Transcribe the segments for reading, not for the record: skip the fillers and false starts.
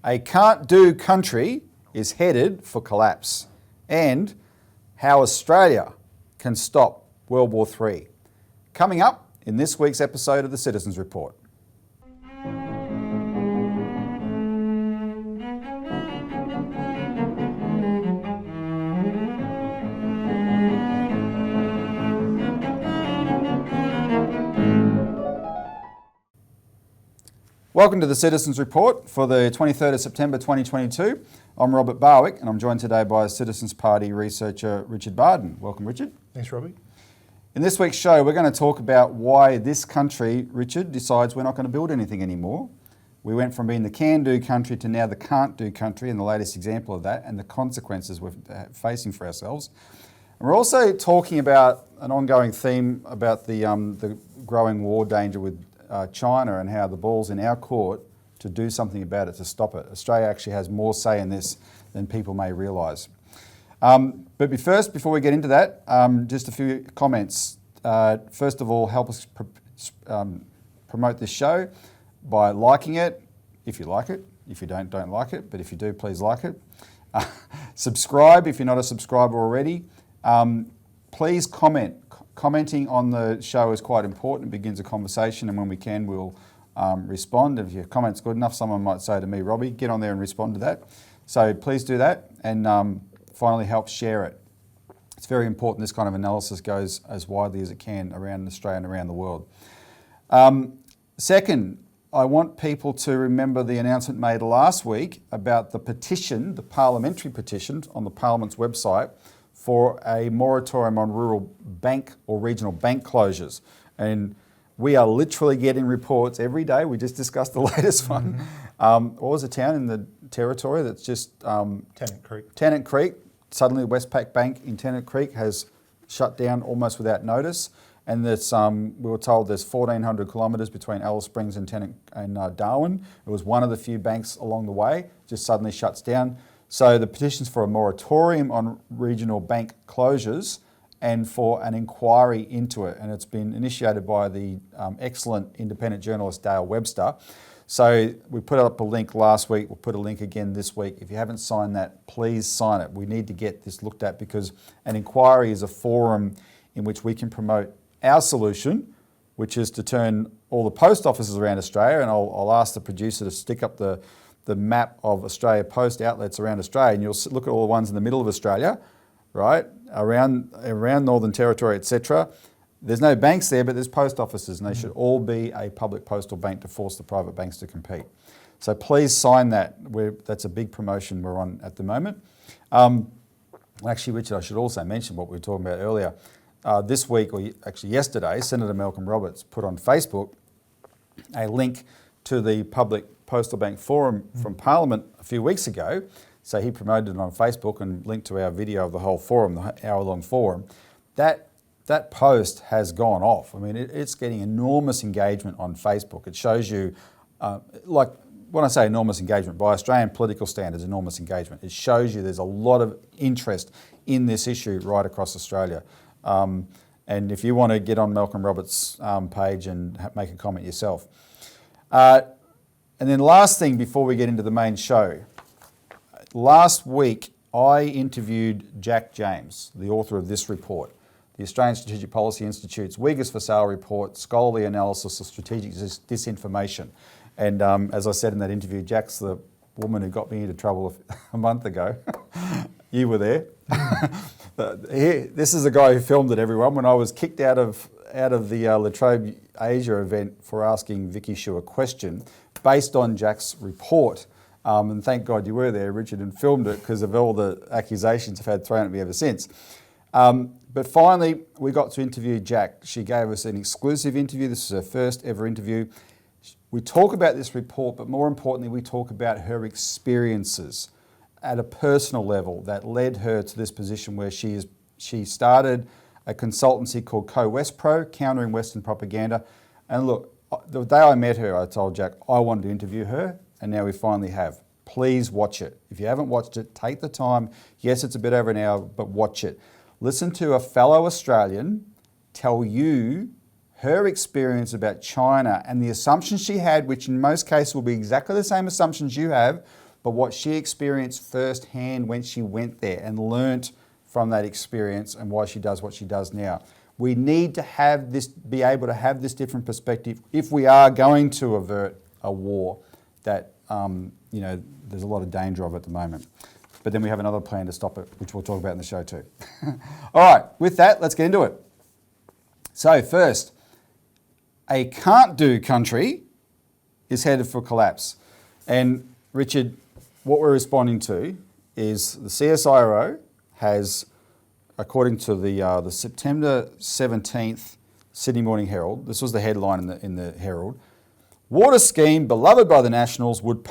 A can't-do country is headed for collapse, and how Australia can stop World War III. Coming up in this week's episode of the Citizens Report. Welcome to the Citizens Report for the 23rd of September 2022. I'm Robert Barwick and I'm joined today by Citizens Party researcher Richard Bardon. Welcome, Richard. Thanks, Robbie. In this week's show, we're going to talk about why this country, Richard, decides we're not going to build anything anymore. We went from being the can-do country to now the can't-do country, and the latest example of that and the consequences we're facing for ourselves. And we're also talking about an ongoing theme about the growing war danger with China and how the ball's in our court to do something about it, to stop it. Australia actually has more say in this than people may realise. But before we get into that, just a few comments. First of all, help us promote this show by liking it, if you like it. If you don't like it. But if you do, please like it. Subscribe if you're not a subscriber already. Please comment. Commenting on the show is quite important. It begins a conversation, and when we can, we'll respond. If your comment's good enough, someone might say to me, Robbie, get on there and respond to that. So please do that, and finally help share it. It's very important this kind of analysis goes as widely as it can around Australia and around the world. Second, I want people to remember the announcement made last week about the petition, the parliamentary petition on the Parliament's website, for a moratorium on rural bank or regional bank closures. And we are literally getting reports every day. We just discussed the latest one. What was the town in the Territory that's just... Tennant Creek. Tennant Creek. Suddenly Westpac Bank in Tennant Creek has shut down almost without notice. And this, we were told there's 1,400 kilometres between Alice Springs and Tennant and Darwin. It was one of the few banks along the way, just suddenly shuts down. So the petition's for a moratorium on regional bank closures and for an inquiry into it. And it's been initiated by the excellent independent journalist Dale Webster. So we put up a link last week. We'll put a link again this week. If you haven't signed that, please sign it. We need to get this looked at because an inquiry is a forum in which we can promote our solution, which is to turn all the post offices around Australia, and I'll ask the producer to stick up the map of Australia Post outlets around Australia, and you'll look at all the ones in the middle of Australia, right, around Northern Territory, etc. There's no banks there, but there's post offices, and they should all be a public postal bank to force the private banks to compete. So please sign that. That's a big promotion we're on at the moment. Actually, Richard, I should also mention what we were talking about earlier. This week, or actually yesterday, Senator Malcolm Roberts put on Facebook a link to the public postal bank forum from Parliament a few weeks ago. So he promoted it on Facebook and linked to our video of the whole forum, the hour-long forum. That post has gone off. I mean, it's getting enormous engagement on Facebook. It shows you, like when I say enormous engagement, by Australian political standards, enormous engagement. It shows you there's a lot of interest in this issue right across Australia. And if you want to get on Malcolm Roberts' page and make a comment yourself. And then last thing before we get into the main show, last week I interviewed Jack James, the author of this report, the Australian Strategic Policy Institute's Uyghurs for Sale report, scholarly analysis of strategic disinformation. And as I said in that interview, Jack's the woman who got me into trouble a month ago. You were there. This is the guy who filmed it, everyone, when I was kicked out of the Latrobe Asia event for asking Vicky Shu a question based on Jack's report. And thank God you were there, Richard, and filmed it because of all the accusations I've had thrown at me ever since. But finally, we got to interview Jack. She gave us an exclusive interview. This is her first ever interview. We talk about this report, but more importantly, we talk about her experiences at a personal level that led her to this position where she started a consultancy called Co-Westpro, Countering Western Propaganda. And look, the day I met her, I told Jack I wanted to interview her, and now we finally have. Please watch it. If you haven't watched it, take the time. Yes, it's a bit over an hour, but watch it. Listen to a fellow Australian tell you her experience about China and the assumptions she had, which in most cases will be exactly the same assumptions you have, but what she experienced firsthand when she went there and learnt from that experience and why she does what she does now. We need to have this, be able to have this different perspective if we are going to avert a war that, there's a lot of danger of at the moment. But then we have another plan to stop it, which we'll talk about in the show too. All right, with that, let's get into it. So first, a can't-do country is headed for collapse. And Richard, what we're responding to is the CSIRO has, according to the September 17th Sydney Morning Herald, this was the headline in the Herald, water scheme beloved by the Nationals would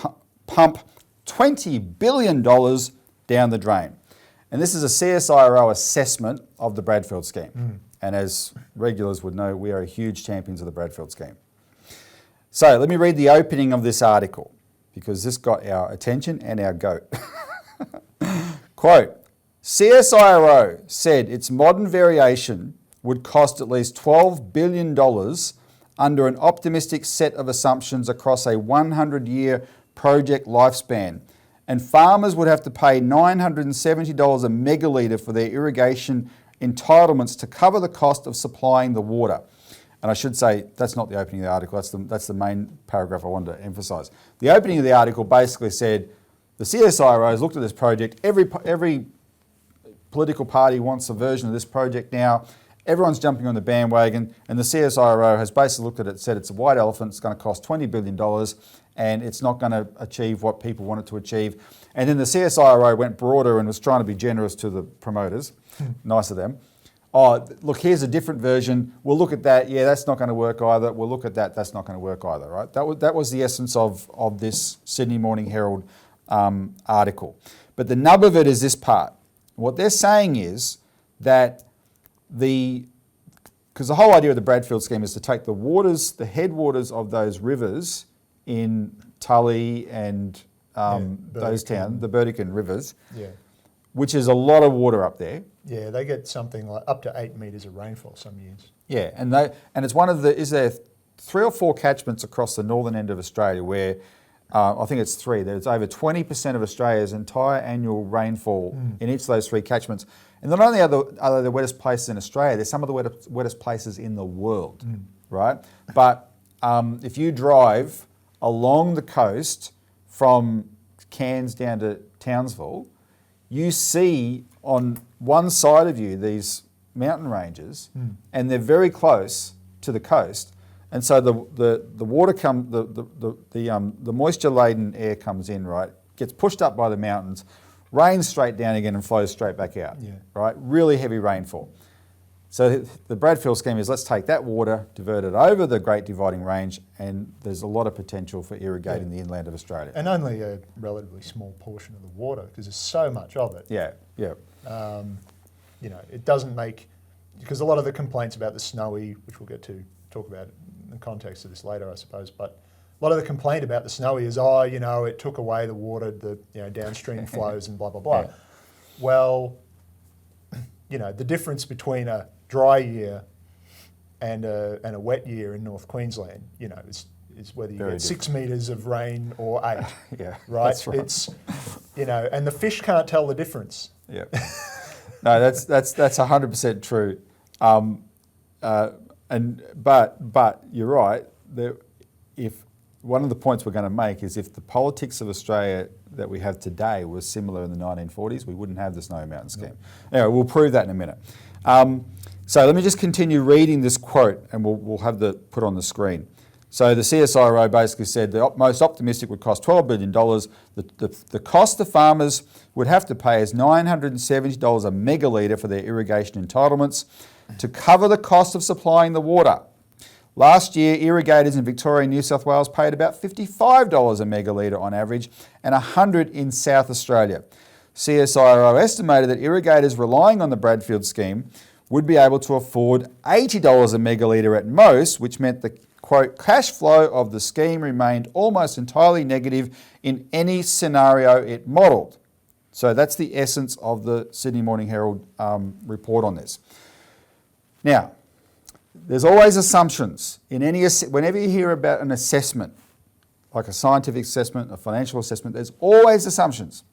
pump $20 billion down the drain. And this is a CSIRO assessment of the Bradfield scheme. And as regulars would know, we are huge champions of the Bradfield scheme. So let me read the opening of this article, because this got our attention and our goat. Quote, CSIRO said its modern variation would cost at least $12 billion under an optimistic set of assumptions across a 100-year project lifespan, and farmers would have to pay $970 a megalitre for their irrigation entitlements to cover the cost of supplying the water. And I should say, that's not the opening of the article, that's the main paragraph I wanted to emphasise. The opening of the article basically said, the CSIRO has looked at this project, every political party wants a version of this project now, everyone's jumping on the bandwagon, and the CSIRO has basically looked at it and said it's a white elephant, it's going to cost $20 billion, and it's not going to achieve what people want it to achieve. And then the CSIRO went broader and was trying to be generous to the promoters, nice of them. Oh, look, here's a different version. We'll look at that. Yeah, that's not going to work either. We'll look at that. That's not going to work either, right? That was the essence of this Sydney Morning Herald article. But the nub of it is this part. What they're saying is that because the whole idea of the Bradfield scheme is to take the waters, the headwaters of those rivers in Tully and those towns, the Bardon rivers, which is a lot of water up there. Yeah, they get something like up to 8 metres of rainfall some years. Yeah, and it's one of the, is there 3 or 4 catchments across the northern end of Australia where, I think it's 3, there's over 20% of Australia's entire annual rainfall in each of those 3 catchments. And not only are they the wettest places in Australia, they're some of the wettest places in the world, right? But if you drive along the coast from Cairns down to Townsville, you see on one side of you these mountain ranges, and they're very close to the coast. And so the water the moisture-laden air comes in, right? Gets pushed up by the mountains, rains straight down again and flows straight back out, right? Really heavy rainfall. So the Bradfield scheme is let's take that water, divert it over the Great Dividing Range, and there's a lot of potential for irrigating the inland of Australia. And only a relatively small portion of the water, because there's so much of it. Yeah. It doesn't make, because a lot of the complaints about the snowy, which we'll get to talk about in the context of this later, I suppose, but a lot of the complaint about the snowy is, it took away the water, the downstream flows and blah, blah, blah. Yeah. Well, the difference between a dry year and a wet year in North Queensland, is whether you get 6 metres of rain or 8. Right? That's right. It's, and the fish can't tell the difference. Yeah. No, that's 100% true. But you're right. If one of the points we're going to make is if the politics of Australia that we have today was similar in the 1940s, we wouldn't have the Snowy Mountain scheme. Anyway, we'll prove that in a minute. So let me just continue reading this quote, and we'll have the put on the screen. So the CSIRO basically said the most optimistic would cost $12 billion. The cost the farmers would have to pay is $970 a megalitre for their irrigation entitlements to cover the cost of supplying the water. Last year, irrigators in Victoria and New South Wales paid about $55 a megalitre on average and $100 in South Australia. CSIRO estimated that irrigators relying on the Bradfield scheme would be able to afford $80 a megalitre at most, which meant the quote, cash flow of the scheme remained almost entirely negative in any scenario it modelled. So that's the essence of the Sydney Morning Herald report on this. Now, there's always assumptions. Whenever you hear about an assessment, like a scientific assessment, a financial assessment, there's always assumptions.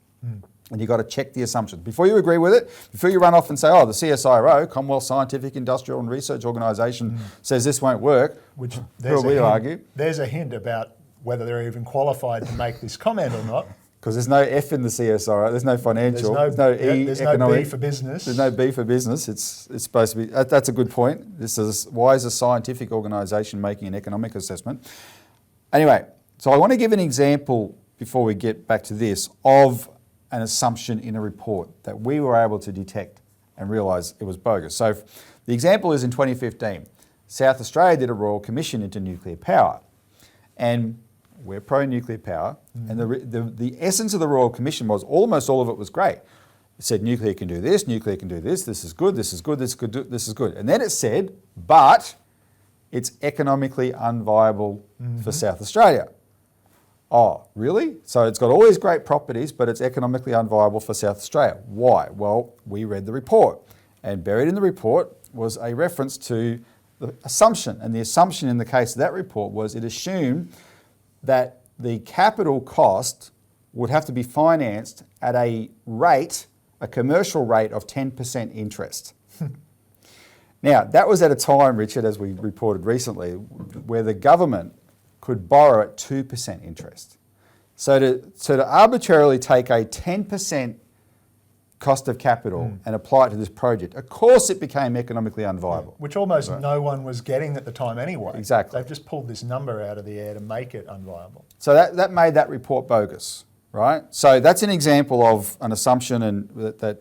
And you've got to check the assumptions. Before you agree with it, before you run off and say, oh, the CSIRO, Commonwealth Scientific, Industrial and Research Organisation, says this won't work, Which who there's will we argue? There's a hint about whether they're even qualified to make this comment or not. Because there's no F in the CSIRO, there's no financial, there's no E, there's economic. no B for business. There's no B for business. It's supposed to be, that's a good point. This is, why is a scientific organisation making an economic assessment? Anyway, so I want to give an example before we get back to this of an assumption in a report that we were able to detect and realise it was bogus. So the example is in 2015, South Australia did a Royal Commission into nuclear power. And we're pro-nuclear power. And the essence of the Royal Commission was almost all of it was great. It said nuclear can do this is good, this is good, this is good, this is good. And then it said, but it's economically unviable for South Australia. Oh, really? So it's got all these great properties, but it's economically unviable for South Australia. Why? Well, we read the report, and buried in the report was a reference to the assumption. And the assumption in the case of that report was it assumed that the capital cost would have to be financed at a rate, a commercial rate of 10% interest. Now, that was at a time, Richard, as we reported recently, where the government could borrow at 2% interest. So to arbitrarily take a 10% cost of capital and apply it to this project, of course it became economically unviable. Which almost no one was getting at the time anyway. Exactly. They've just pulled this number out of the air to make it unviable. So that made that report bogus, right? So that's an example of an assumption and that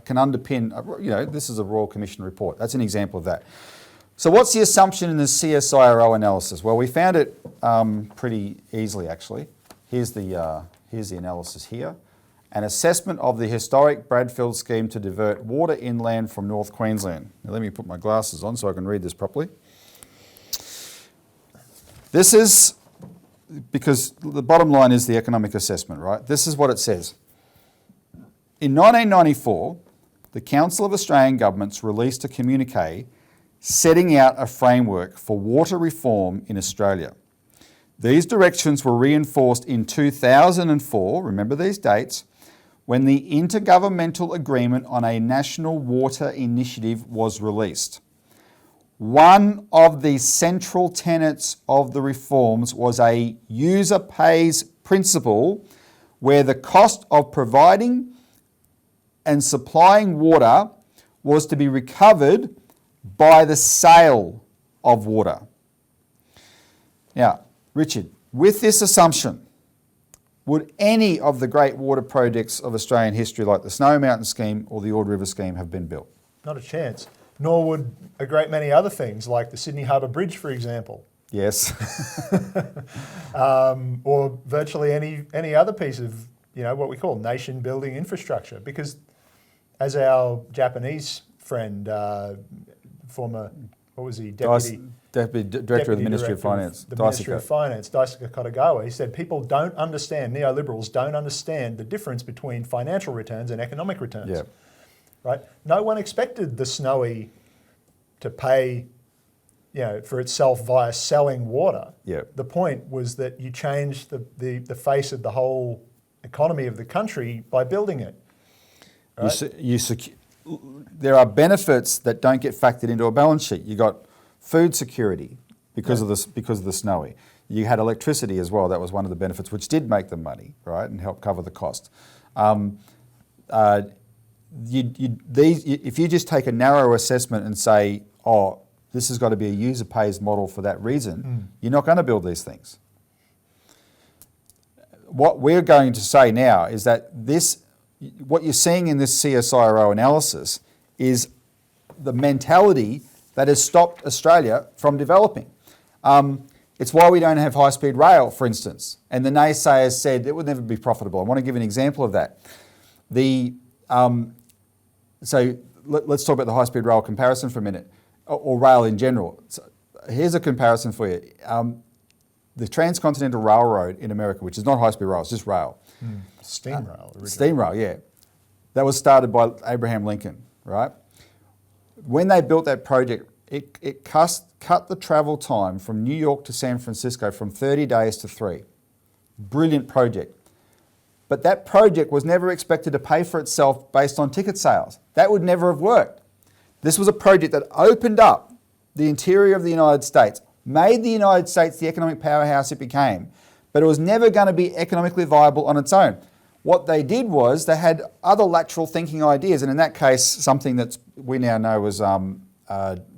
can underpin, this is a Royal Commission report. That's an example of that. So what's the assumption in the CSIRO analysis? Well, we found it pretty easily, actually. Here's the analysis here. An assessment of the historic Bradfield scheme to divert water inland from North Queensland. Now let me put my glasses on so I can read this properly. This is, because the bottom line is the economic assessment, right? This is what it says. In 1994, the Council of Australian Governments released a communique setting out a framework for water reform in Australia. These directions were reinforced in 2004, remember these dates, when the Intergovernmental Agreement on a National Water Initiative was released. One of the central tenets of the reforms was a user pays principle where the cost of providing and supplying water was to be recovered by the sale of water. Now, Richard, with this assumption, would any of the great water projects of Australian history like the Snowy Mountain Scheme or the Ord River Scheme have been built? Not a chance. Nor would a great many other things like the Sydney Harbour Bridge, for example. Yes. Or virtually any other piece of, what we call nation building infrastructure. Because as our Japanese friend, former, what was he, Deputy Director of the Ministry of Finance, Ministry of Finance, Daisuke Kotogawa, he said people don't understand, neoliberals don't understand the difference between financial returns and economic returns. Yeah. Right? No one expected the Snowy to pay, for itself via selling water. Yeah. The point was that you changed the face of the whole economy of the country by building it. Right? There are benefits that don't get factored into a balance sheet. You got food security because of the Snowy. You had electricity as well. That was one of the benefits, which did make them money, right, and help cover the cost. If you just take a narrow assessment and say, oh, this has got to be a user pays model for that reason, you're not going to build these things. What we're going to say now is that what you're seeing in this CSIRO analysis is the mentality that has stopped Australia from developing. It's why we don't have high-speed rail, for instance. And the naysayers said it would never be profitable. I want to give an example of that. So let's talk about the high-speed rail comparison for a minute, or rail in general. So here's a comparison for you. The Transcontinental Railroad in America, which is not high-speed rail, it's just rail. Steam rail. Originally. Steam rail, yeah. That was started by Abraham Lincoln, right? When they built that project, it cut the travel time from New York to San Francisco from 30 days to 3. Brilliant project. But that project was never expected to pay for itself based on ticket sales. That would never have worked. This was a project that opened up the interior of the United States, made the United States the economic powerhouse it became, but it was never going to be economically viable on its own. What they did was they had other lateral thinking ideas, and in that case, something that we now know as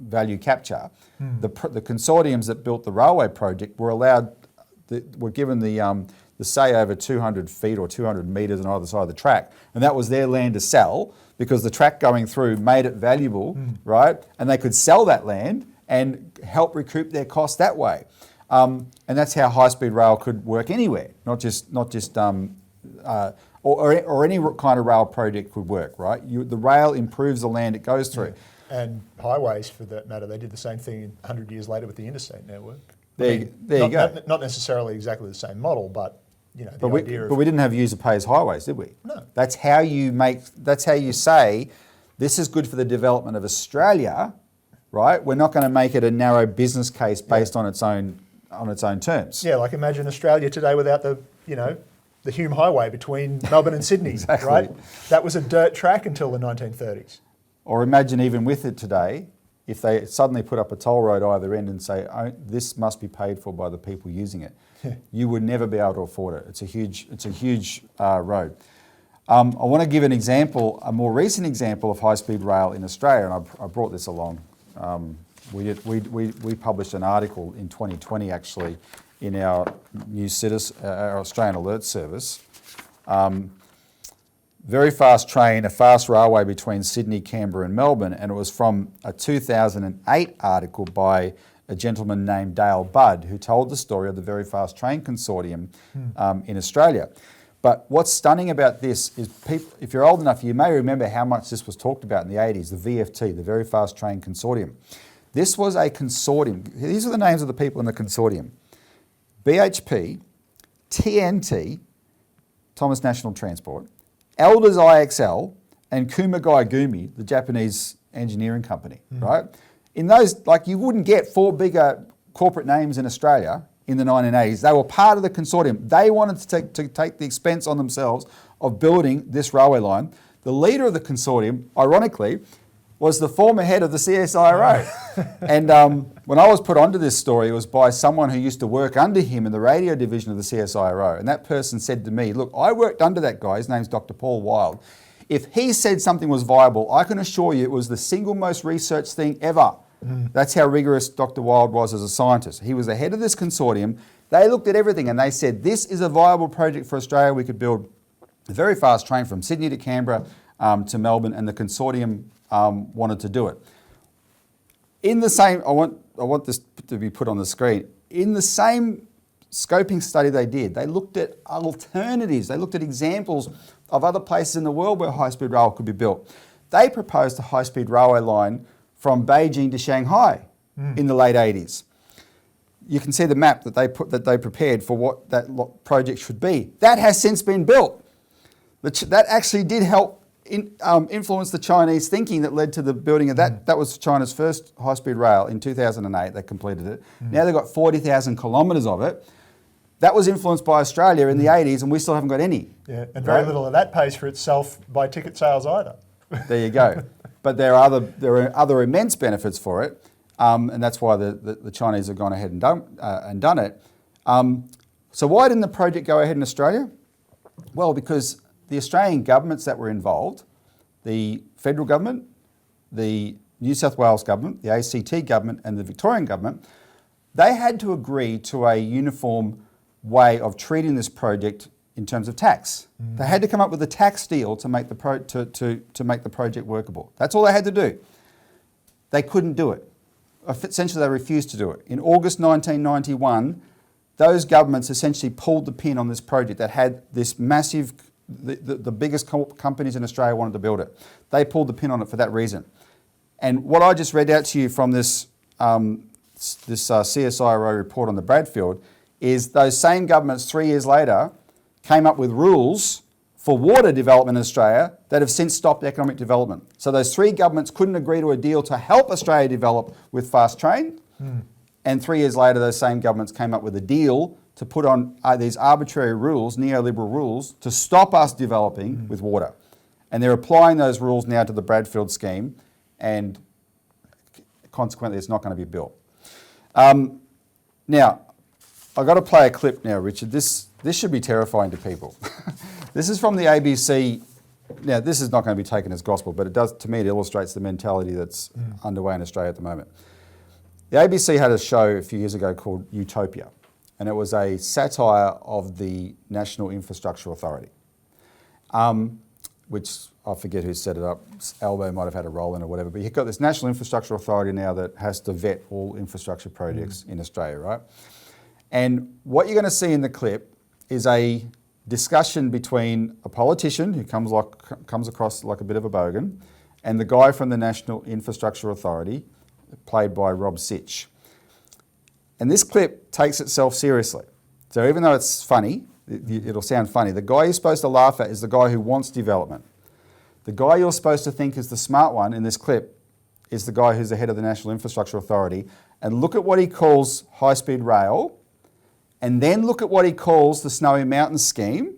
value capture. The consortiums that built the railway project were given the say over 200 feet or 200 metres on either side of the track, and that was their land to sell because the track going through made it valuable, right? And they could sell that land and help recoup their costs that way. And that's how high-speed rail could work anywhere, not just or any kind of rail project could work, right? The rail improves the land it goes through. And highways, for that matter, they did the same thing 100 years later with the interstate network. There you go. Not necessarily exactly the same model, but but we didn't have user pays highways, did we? No. That's how you say this is good for the development of Australia, right? We're not going to make it a narrow business case based on its own terms. Yeah, like imagine Australia today without the Hume Highway between Melbourne and Sydney, Exactly. right? That was a dirt track until the 1930s. Or imagine even with it today, if they suddenly put up a toll road either end and say, oh, this must be paid for by the people using it. You would never be able to afford it. It's a huge road. I want to give an example, a more recent example of high-speed rail in Australia, and I brought this along. We published an article in 2020 actually in our our Australian Alert Service. Very fast train, a fast railway between Sydney, Canberra and Melbourne, and it was from a 2008 article by a gentleman named Dale Budd, who told the story of the Very Fast Train Consortium in Australia. But what's stunning about this is, if you're old enough, you may remember how much this was talked about in the 80s, the VFT, the Very Fast Train Consortium. This was a consortium. These are the names of the people in the consortium. BHP, TNT, Thomas National Transport, Elders IXL, and Kumagai Gumi, the Japanese engineering company, right? In those, you wouldn't get four bigger corporate names in Australia in the 1980s. They were part of the consortium. They wanted to take the expense on themselves of building this railway line. The leader of the consortium, ironically, was the former head of the CSIRO. And when I was put onto this story, it was by someone who used to work under him in the radio division of the CSIRO. And that person said to me, look, I worked under that guy. His name's Dr. Paul Wild. If he said something was viable, I can assure you it was the single most researched thing ever. That's how rigorous Dr. Wild was as a scientist. He was the head of this consortium. They looked at everything and they said, this is a viable project for Australia. We could build a very fast train from Sydney to Canberra to Melbourne, and the consortium wanted to do it. In the same, I want this to be put on the screen. In the same scoping study they did, they looked at alternatives. They looked at examples of other places in the world where high-speed rail could be built. They proposed a high-speed railway line from Beijing to Shanghai in the late 80s. You can see the map that they prepared for what that project should be. That has since been built. That actually did help influence the Chinese thinking that led to the building of that. That was China's first high-speed rail in 2008. They completed it. Now they've got 40,000 kilometres of it. That was influenced by Australia in the 80s, and we still haven't got any. Yeah, and very little of that pays for itself by ticket sales either. There you go. But there are other immense benefits for it, and that's why the Chinese have gone ahead and done it. So why didn't the project go ahead in Australia? Well, because the Australian governments that were involved, the federal government, the New South Wales government, the ACT government and the Victorian government, they had to agree to a uniform way of treating this project in terms of tax. They had to come up with a tax deal to make the project workable. That's all they had to do. They couldn't do it. Essentially, they refused to do it. In August 1991, those governments essentially pulled the pin on this project that had this massive, the biggest companies in Australia wanted to build it. They pulled the pin on it for that reason. And what I just read out to you from this CSIRO report on the Bradfield is those same governments 3 years later came up with rules for water development in Australia that have since stopped economic development. So those three governments couldn't agree to a deal to help Australia develop with fast train. And 3 years later, those same governments came up with a deal to put on these arbitrary rules, neoliberal rules, to stop us developing with water. And they're applying those rules now to the Bradfield scheme, and consequently it's not going to be built. Now, I've got to play a clip now, Richard. This should be terrifying to people. This is from the ABC. Now, this is not going to be taken as gospel, but it does, to me, it illustrates the mentality that's underway in Australia at the moment. The ABC had a show a few years ago called Utopia, and it was a satire of the National Infrastructure Authority, which I forget who set it up. Albo might have had a role in it or whatever, but you've got this National Infrastructure Authority now that has to vet all infrastructure projects in Australia, right? And what you're going to see in the clip is a discussion between a politician who comes across like a bit of a bogan and the guy from the National Infrastructure Authority, played by Rob Sitch. And this clip takes itself seriously. So even though it's funny, it'll sound funny, the guy you're supposed to laugh at is the guy who wants development. The guy you're supposed to think is the smart one in this clip is the guy who's the head of the National Infrastructure Authority. And look at what he calls high-speed rail, and then look at what he calls the Snowy Mountain Scheme,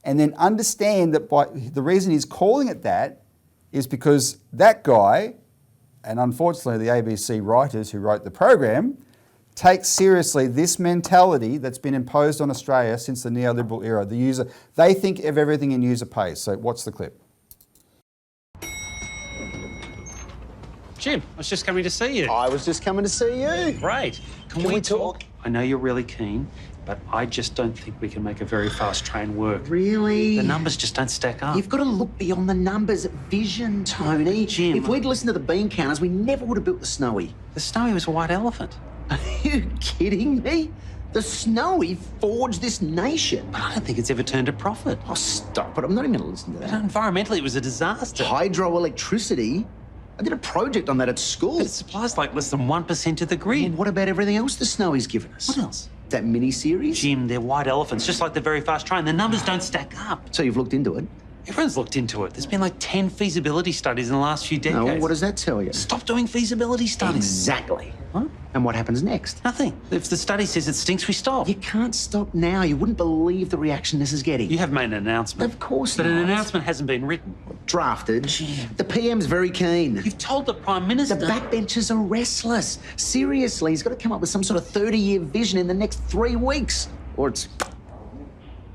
and then understand that the reason he's calling it that is because that guy, and unfortunately the ABC writers who wrote the program, take seriously this mentality that's been imposed on Australia since the neoliberal era. They think of everything in user pays. So watch the clip. Jim, I was just coming to see you. I was just coming to see you. Great. Can we talk? I know you're really keen, but I just don't think we can make a very fast train work. Really? The numbers just don't stack up. You've got to look beyond the numbers. Vision, Tony. Jim. If we'd listened to the bean counters, we never would have built the Snowy. The Snowy was a white elephant. Are you kidding me? The Snowy forged this nation. But I don't think it's ever turned a profit. Oh, stop it. I'm not even going to listen to But that. environmentally, it was a disaster. Hydroelectricity? I did a project on that at school. But it supplies like less than 1% of the Well, grid. what about everything else the Snowy's given us? What else? That mini-series? Jim, they're white elephants, just like the very fast train. The numbers don't stack up. So you've looked into it? Everyone's looked into it. There's been like 10 feasibility studies in the last few decades. No, what does that tell you? Stop doing feasibility studies. Exactly. Huh? And what happens next? Nothing. If the study says it stinks, we stop. You can't stop now. You wouldn't believe the reaction this is getting. You have made an announcement. Of course But not. an announcement hasn't been written. Drafted. Jim. The PM's very keen. You've told the Prime Minister. The backbenchers are restless. Seriously, he's got to come up with some sort of 30-year vision in the next 3 weeks. Or it's...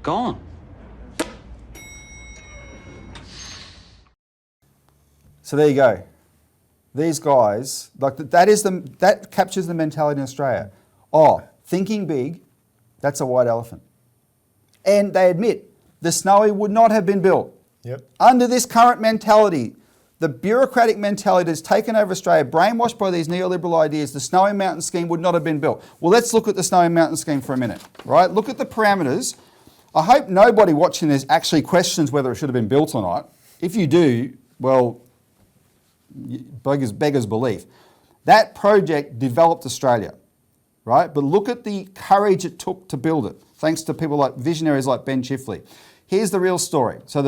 Gone. So there you go. These guys, that captures the mentality in Australia. Oh, thinking big, that's a white elephant. And they admit the Snowy would not have been built. Yep. Under this current mentality, the bureaucratic mentality that's taken over Australia, brainwashed by these neoliberal ideas, the Snowy Mountain Scheme would not have been built. Well, let's look at the Snowy Mountain Scheme for a minute, right? Look at the parameters. I hope nobody watching this actually questions whether it should have been built or not. If you do, well, beggars belief. That project developed Australia, right? But look at the courage it took to build it, thanks to people like visionaries like Ben Chifley. Here's the real story. So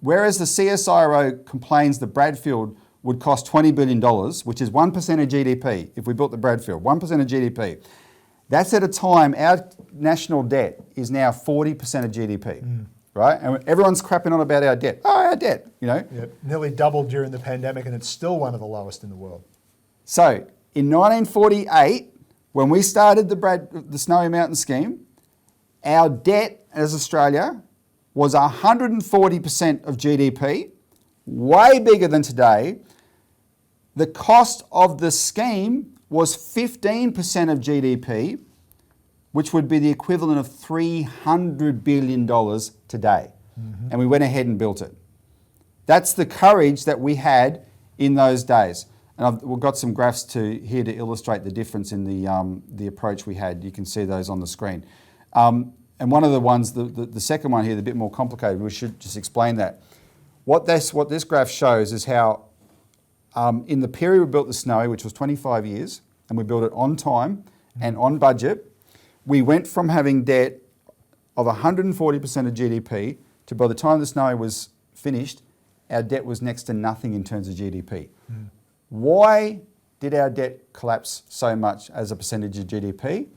whereas the CSIRO complains that Bradfield would cost $20 billion, which is 1% of GDP, if we built the Bradfield, 1% of GDP, that's at a time our national debt is now 40% of GDP. Right? And everyone's crapping on about our debt. Oh, our debt, you know. Yep. Nearly doubled during the pandemic, and it's still one of the lowest in the world. So in 1948, when we started the Snowy Mountain Scheme, our debt as Australia was 140% of GDP, way bigger than today. The cost of the scheme was 15% of GDP, which would be the equivalent of $300 billion today. And we went ahead and built it. That's the courage that we had in those days. And we've got some graphs here to illustrate the difference in the approach we had. You can see those on the screen. And one of the ones, the second one here, the bit more complicated, we should just explain that. What this graph shows is how in the period we built the Snowy, which was 25 years, and we built it on time and on budget, we went from having debt of 140% of GDP to, by the time the Snowy was finished, our debt was next to nothing in terms of GDP. Why did our debt collapse so much as a percentage of GDP?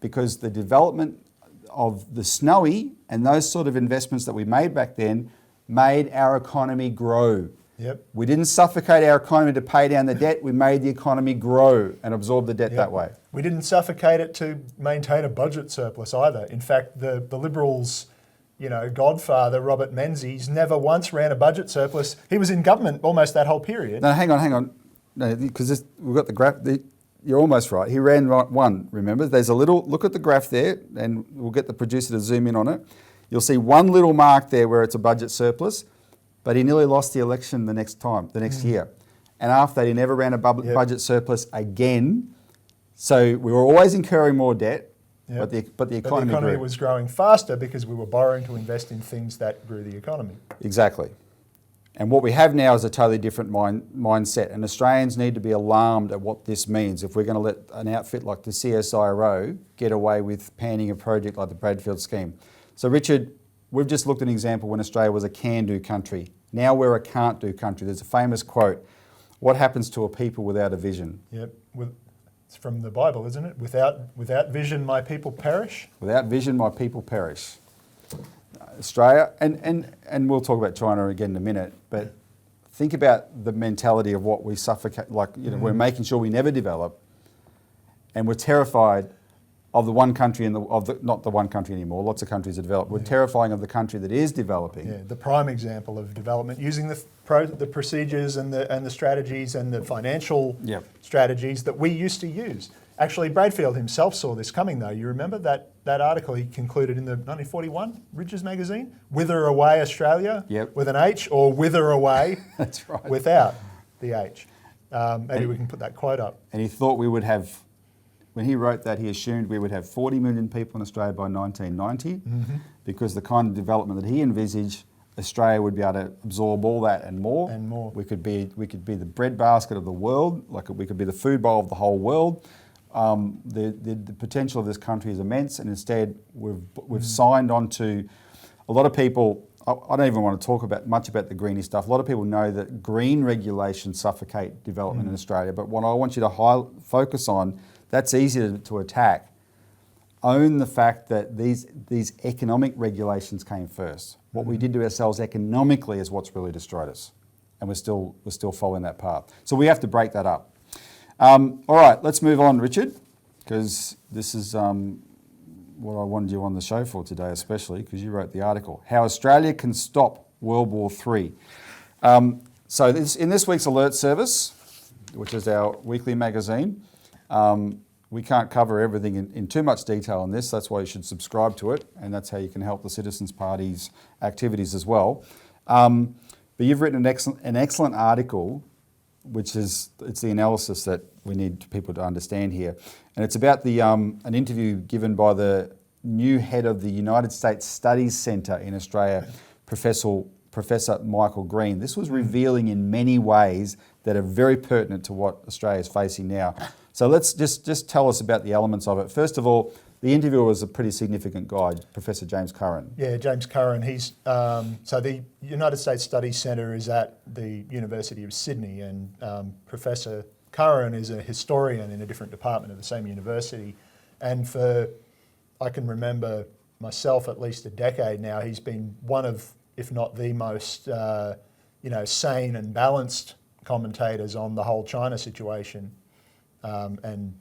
because the development of the Snowy and those sort of investments that we made back then made our economy grow. Yep. We didn't suffocate our economy to pay down the debt, we made the economy grow and absorb the debt Yep. that way. We didn't suffocate it to maintain a budget surplus either. In fact, the Liberals, godfather, Robert Menzies, never once ran a budget surplus. He was in government almost that whole period. No, hang on. No, because we've got the graph. You're almost right. He ran one, remember? There's a little, look at the graph there, and we'll get the producer to zoom in on it. You'll see one little mark there where it's a budget surplus, but he nearly lost the election the next year. And after that, he never ran a budget surplus again. So we were always incurring more debt, Yep. but the economy grew. was growing faster because we were borrowing to invest in things that grew the economy. Exactly. And what we have now is a totally different mindset, and Australians need to be alarmed at what this means if we're going to let an outfit like the CSIRO get away with panning a project like the Bradfield scheme. So Richard, we've just looked at an example when Australia was a can-do country. Now we're a can't-do country. There's a famous quote, what happens to a people without a vision? Yep. It's from the Bible, isn't it? Without vision, my people perish. Without vision, my people perish. Australia, and we'll talk about China again in a minute, but think about the mentality of what we suffocate, we're making sure we never develop, and we're terrified of the one country, not the one country anymore, lots of countries are developed. We're terrifying of the country that is developing. Yeah, the prime example of development, using the procedures and the strategies and the financial strategies that we used to use. Actually, Bradfield himself saw this coming, though. You remember that article he concluded in the 1941 Ridges magazine? Wither away Australia with an H, or wither away That's right. without the H. Maybe we can put that quote up. And he thought we would have, when he wrote that, he assumed we would have 40 million people in Australia by 1990, because the kind of development that he envisaged, Australia would be able to absorb all that and more. And more. We could be the breadbasket of the world, we could be the food bowl of the whole world. The potential of this country is immense, and instead we've signed on to a lot of people. I don't even want to talk much about the greeny stuff. A lot of people know that green regulations suffocate development in Australia, but what I want you to focus on, that's easy to attack. Own the fact that these economic regulations came first. What we did to ourselves economically is what's really destroyed us, and we're still following that path. So we have to break that up. All right, let's move on, Richard, because this is what I wanted you on the show for today, especially because you wrote the article, How Australia Can Stop World War III. So in this week's alert service, which is our weekly magazine, we can't cover everything in too much detail on this. That's why you should subscribe to it, and that's how you can help the Citizens Party's activities as well. But you've written an excellent article, it's the analysis that we need people to understand here. And it's about an interview given by the new head of the United States Studies Centre in Australia, Professor Michael Green. This was revealing in many ways that are very pertinent to what Australia is facing now. So let's just tell us about the elements of it. First of all, the interviewer was a pretty significant guy, Professor James Curran. Yeah, James Curran. He's so the United States Studies Centre is at the University of Sydney, and Professor Curran is a historian in a different department of the same university. And I can remember myself, at least a decade now, he's been one of, if not the most, sane and balanced commentators on the whole China situation. And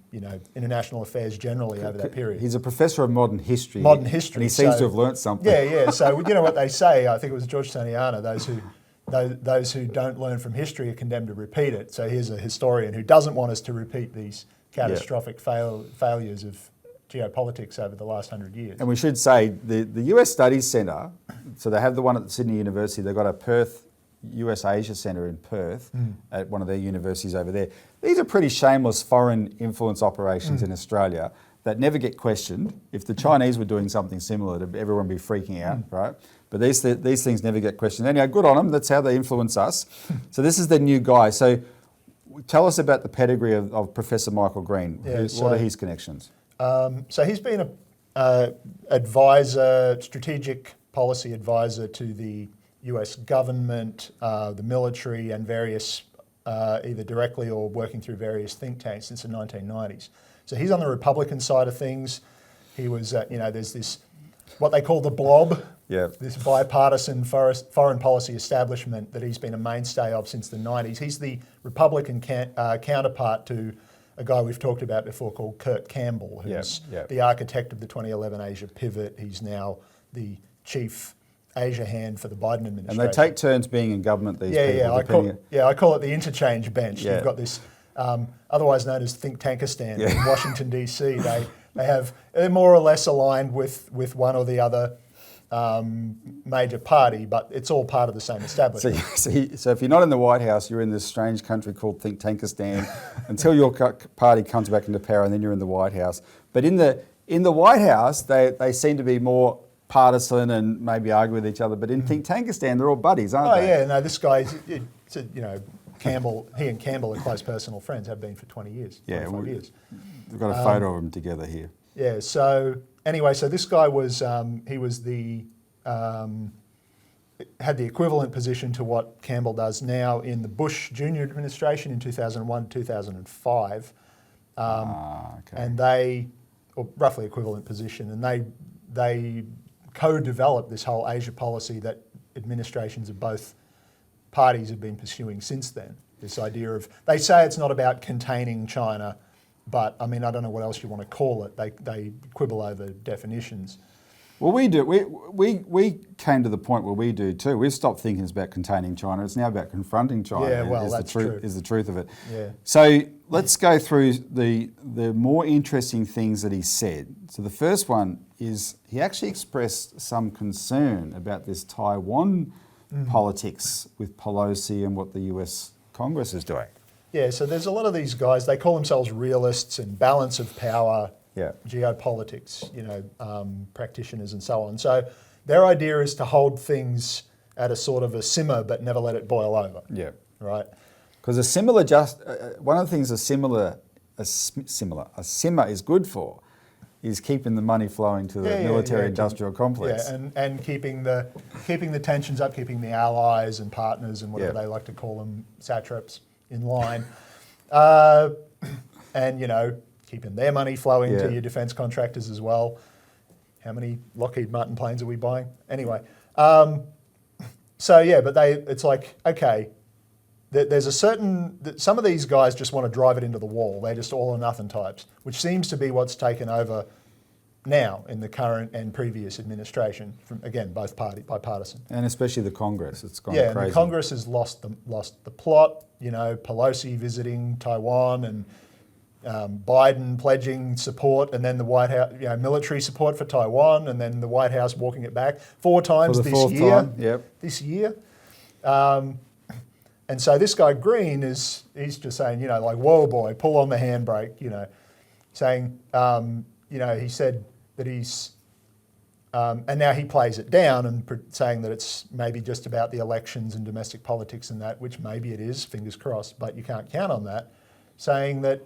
international affairs generally over that period. He's a professor of modern history. Modern history. And he seems to have learnt something. Yeah. So you know what they say. I think it was George Santayana. Those who don't learn from history are condemned to repeat it. So here's a historian who doesn't want us to repeat these catastrophic failures of geopolitics over the last 100 years. And we should say the US Studies Centre. So they have the one at Sydney University. They've got a Perth US Asia Centre in Perth at one of their universities over there. These are pretty shameless foreign influence operations in Australia that never get questioned. If the Chinese were doing something similar, everyone would be freaking out, right? But these things never get questioned. Anyhow, good on them. That's how they influence us. So this is the new guy. So tell us about the pedigree of Professor Michael Green. What are his connections? So he's been a advisor, strategic policy advisor to the US government, the military, and various, either directly or working through various think tanks since the 1990s. So he's on the Republican side of things. He was, there's this, what they call the blob, Yeah. this bipartisan foreign policy establishment that he's been a mainstay of since the 90s. He's the Republican counterpart to a guy we've talked about before called Kurt Campbell, who's the architect of the 2011 Asia pivot. He's now the chief Asia hand for the Biden administration. And they take turns being in government, these people. I call it the interchange bench. Yeah. You've got this, otherwise known as think tankistan in Washington, D.C. They're more or less aligned with one or the other major party, but it's all part of the same establishment. So if you're not in the White House, you're in this strange country called Think Tankistan until your party comes back into power, and then you're in the White House. But in the White House, they seem to be more partisan and maybe argue with each other. But in Think Tankistan, they're all buddies, aren't they? Oh yeah, no, this guy's, Campbell. He and Campbell are close personal friends. Have been for 20 years. Yeah, 25 years. We've got a photo of them together here. Yeah. So anyway, so this guy was he was the had the equivalent position to what Campbell does now in the Bush Junior administration in 2001 2005, and they, or roughly equivalent position, and they co-developed this whole Asia policy that administrations of both parties have been pursuing since then. This idea of, they say it's not about containing China, but I mean, I don't know what else you want to call it. They quibble over definitions. Well, we do. We came to the point where we do too. We've stopped thinking it's about containing China. It's now about confronting China. Yeah, well, that's true. Is the truth of it. Yeah. So let's go through the more interesting things that he said. So the first one is he actually expressed some concern about this Taiwan politics with Pelosi and what the US Congress is doing. Yeah, so there's a lot of these guys, they call themselves realists and balance of power, geopolitics, practitioners and so on. So their idea is to hold things at a sort of a simmer but never let it boil over. Yeah. Right? Because one of the things a simmer is good for is keeping the money flowing to the military-industrial complex. Yeah, and keeping the tensions up, keeping the allies and partners and whatever they like to call them, satraps, in line. And, keeping their money flowing to your defence contractors as well. How many Lockheed Martin planes are we buying? Anyway. But it's like, okay, there's a certain, some of these guys just want to drive it into the wall. They're just all or nothing types, which seems to be what's taken over now in the current and previous administration, from, again, both bipartisan. And especially the Congress, it's gone crazy. Yeah, and the Congress has lost the plot, Pelosi visiting Taiwan and Biden pledging support, and then the White House, military support for Taiwan, and then the White House walking it back 4 times this year. This year. And so this guy Green he's just saying, whoa boy, pull on the handbrake, saying, he said that he's, and now he plays it down and saying that it's maybe just about the elections and domestic politics and that, which maybe it is, fingers crossed, but you can't count on that, saying that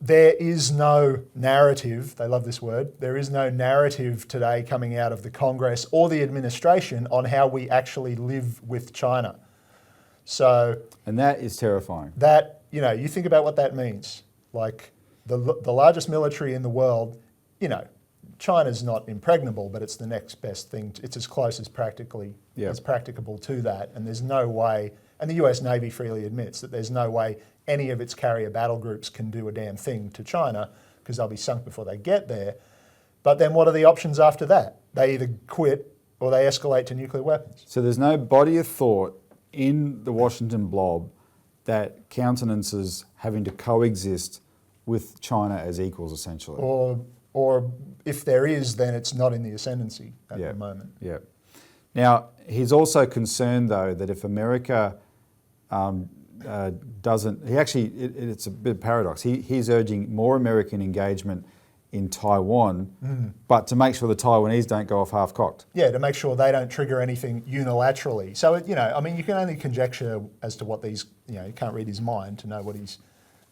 there is no narrative, they love this word, there is no narrative today coming out of the Congress or the administration on how we actually live with China. So, and that is terrifying. That, you think about what that means. Like the largest military in the world, China's not impregnable, but it's the next best thing. It's as close as practicable to that. And there's no way, and the US Navy freely admits that there's no way any of its carrier battle groups can do a damn thing to China because they'll be sunk before they get there. But then what are the options after that? They either quit or they escalate to nuclear weapons. So there's no body of thought in the Washington blob that countenances having to coexist with China as equals, essentially. Or if there is, then it's not in the ascendancy at the moment. Yeah. Now, he's also concerned, though, that if America doesn't... it's a bit of a paradox. He's urging more American engagement in Taiwan, but to make sure the Taiwanese don't go off half-cocked. Yeah, to make sure they don't trigger anything unilaterally. So, you can only conjecture as to what these, you can't read his mind to know what he's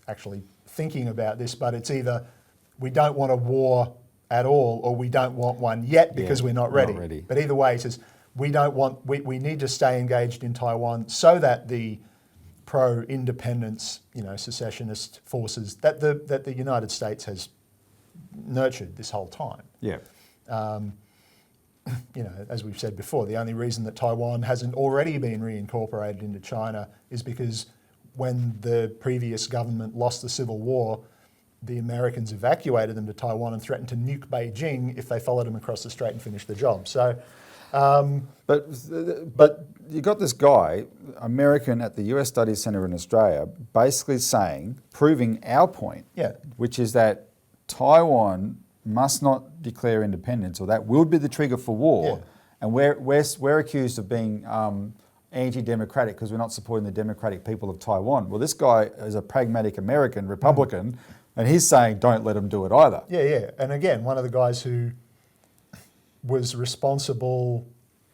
actually thinking about this, but it's either we don't want a war at all or we don't want one yet because we're not ready. But either way, he says, we need to stay engaged in Taiwan so that the pro-independence, secessionist forces that the United States has nurtured this whole time. Yeah. You know, as we've said before, the only reason that Taiwan hasn't already been reincorporated into China is because when the previous government lost the Civil War, the Americans evacuated them to Taiwan and threatened to nuke Beijing if they followed them across the strait and finished the job. So, But you got this guy, American at the US Studies Centre in Australia, basically saying, proving our point, yeah, which is that Taiwan must not declare independence, or that will be the trigger for war. Yeah. And we're accused of being anti-democratic because we're not supporting the democratic people of Taiwan. Well, this guy is a pragmatic American Republican, and he's saying don't let them do it either. yeah, yeah. And again, one of the guys who was responsible,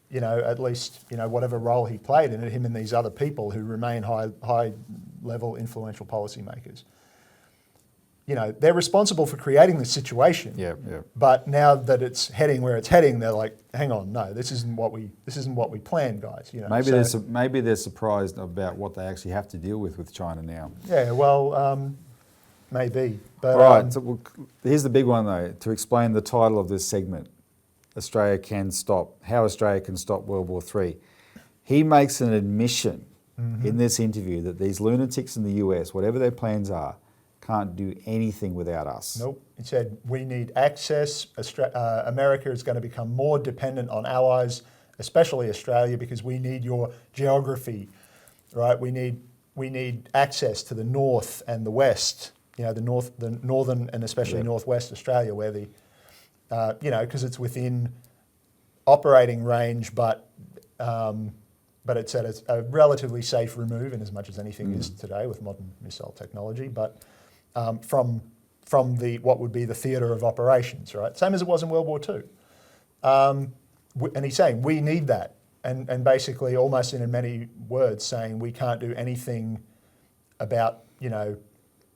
you know, at least, you know, whatever role he played in it, him and these other people who remain high level influential policymakers. You know, they're responsible for creating this situation. Yeah, yeah. But now that it's heading where it's heading, they're like, hang on, no, this isn't what we planned, guys. You know, Maybe they're surprised about what they actually have to deal with China now. yeah, well, maybe. But, All right, so here's the big one though, to explain the title of this segment, how Australia can stop World War III. He makes an admission in this interview that these lunatics in the US, whatever their plans are, can't do anything without us. Nope. He said, we need access. America is going to become more dependent on allies, especially Australia, because we need your geography, right? We need access to the north and the west, you know, the northern and especially northwest Australia, where the, you know, because it's within operating range, but it's at a relatively safe remove, in as much as anything is today with modern missile technology, but from the what would be the theatre of operations, right? Same as it was in World War II. And he's saying we need that, and basically almost in many words saying we can't do anything about, you know,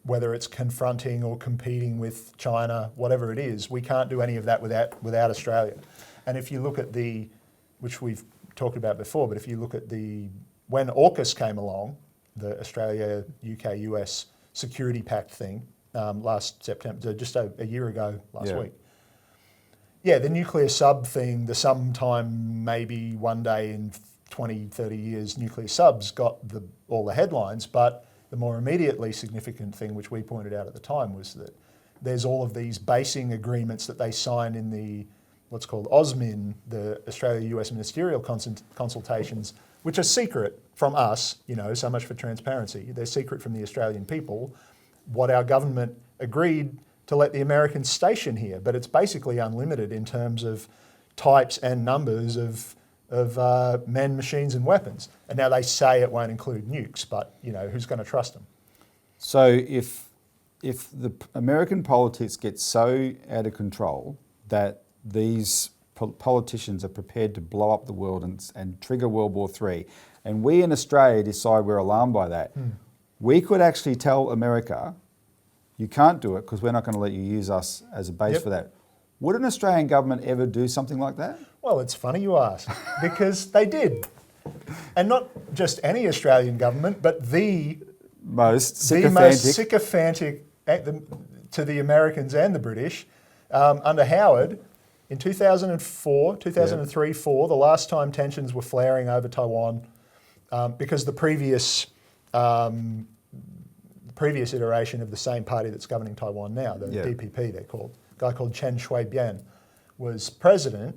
whether it's confronting or competing with China, whatever it is, we can't do any of that without Australia. And if you look at which we've talked about before, but if you look at when AUKUS came along, the Australia, UK, US Security Pact thing, last September, just a year ago last week. Yeah, the nuclear sub thing, the sometime maybe one day in 20, 30 years, nuclear subs got all the headlines, but the more immediately significant thing, which we pointed out at the time, was that there's all of these basing agreements that they signed in the what's called OSMIN, the Australia-US Ministerial Consultations, which are secret from us, you know, so much for transparency. They're secret from the Australian people, what our government agreed to let the Americans station here. But it's basically unlimited in terms of types and numbers of men, machines and weapons. And now they say it won't include nukes, but, you know, who's going to trust them? So if the American politics get so out of control that these politicians are prepared to blow up the world and trigger World War III, and we in Australia decide we're alarmed by that, we could actually tell America, you can't do it because we're not going to let you use us as a base for that. Would an Australian government ever do something like that? Well, it's funny you ask, because they did. And not just any Australian government, but the most sycophantic to the Americans and the British, under Howard, in 2004, 2003-4, the last time tensions were flaring over Taiwan, because the previous iteration of the same party that's governing Taiwan now, the DPP they're called, a guy called Chen Shui-bian, was president,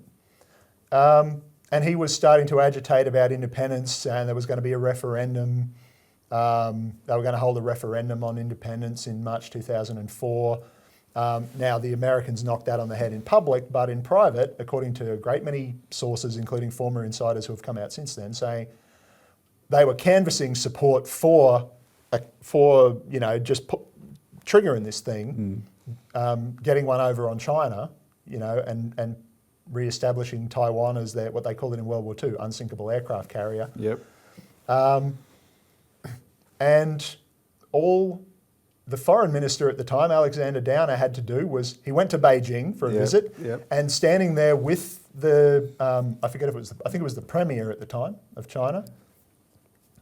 and he was starting to agitate about independence, and there was going to be a referendum. They were going to hold a referendum on independence in March 2004. Now, the Americans knocked that on the head in public, but in private, according to a great many sources, including former insiders who have come out since then, saying they were canvassing support for you know, just triggering this thing, getting one over on China, you know, and re-establishing Taiwan as what they called it in World War II, unsinkable aircraft carrier. Yep. And all the foreign minister at the time, Alexander Downer, had to do was he went to Beijing for a visit, and standing there with the I think it was the premier at the time of China,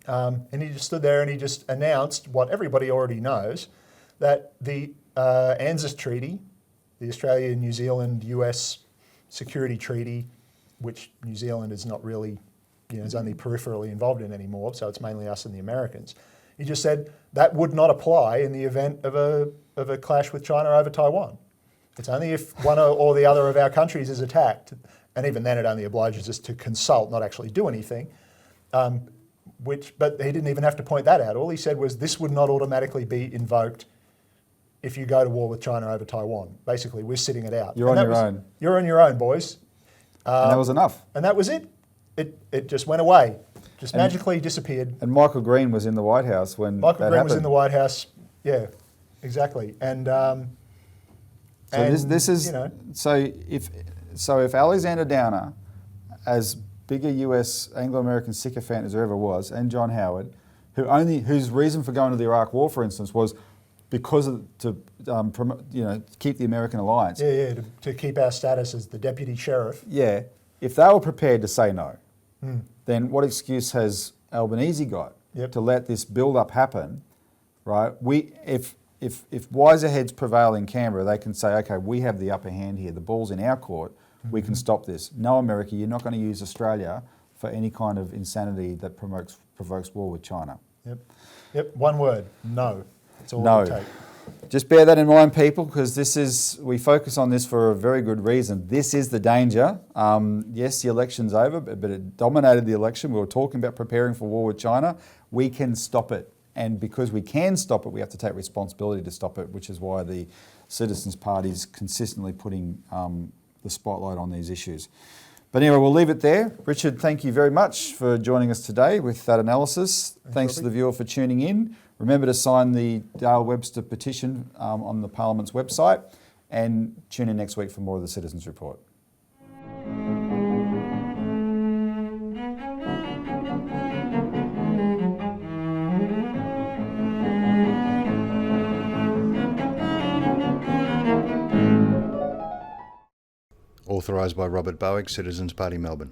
and he just stood there and he just announced what everybody already knows, that the ANZUS Treaty the Australia, New Zealand, US security treaty, which New Zealand is not really, is only peripherally involved in anymore, so it's mainly us and the Americans. He just said that would not apply in the event of a clash with China over Taiwan. It's only if one or the other of our countries is attacked, and even then it only obliges us to consult, not actually do anything. But he didn't even have to point that out. All he said was this would not automatically be invoked if you go to war with China over Taiwan. Basically, we're sitting it out. You're on your own. You're on your own, boys. And that was enough. And that was it. It just went away. Just magically disappeared. And Michael Green was in the White House when Michael that Green was happened. in the White House. Yeah, exactly. And this is, you know, if Alexander Downer, as big a US Anglo-American sycophant as there ever was, and John Howard, whose reason for going to the Iraq War, for instance, was because to keep the American alliance. Yeah, to keep our status as the deputy sheriff. Yeah, if they were prepared to say no, then what excuse has Albanese got to let this build-up happen, right? If wiser heads prevail in Canberra, they can say, okay, we have the upper hand here. The ball's in our court. We can stop this. No, America, you're not going to use Australia for any kind of insanity that provokes war with China. Yep. One word: no. That's all No. it would take. Just bear that in mind, people, because we focus on this for a very good reason. This is the danger. Yes, the election's over, but it dominated the election. We were talking about preparing for war with China. We can stop it. And because we can stop it, we have to take responsibility to stop it, which is why the Citizens Party is consistently putting the spotlight on these issues. But anyway, we'll leave it there. Richard, thank you very much for joining us today with that analysis. Thanks to the viewer for tuning in. Remember to sign the Dale Webster petition on the Parliament's website, and tune in next week for more of the Citizens Report. Authorised by Robert Barwick, Citizens Party, Melbourne.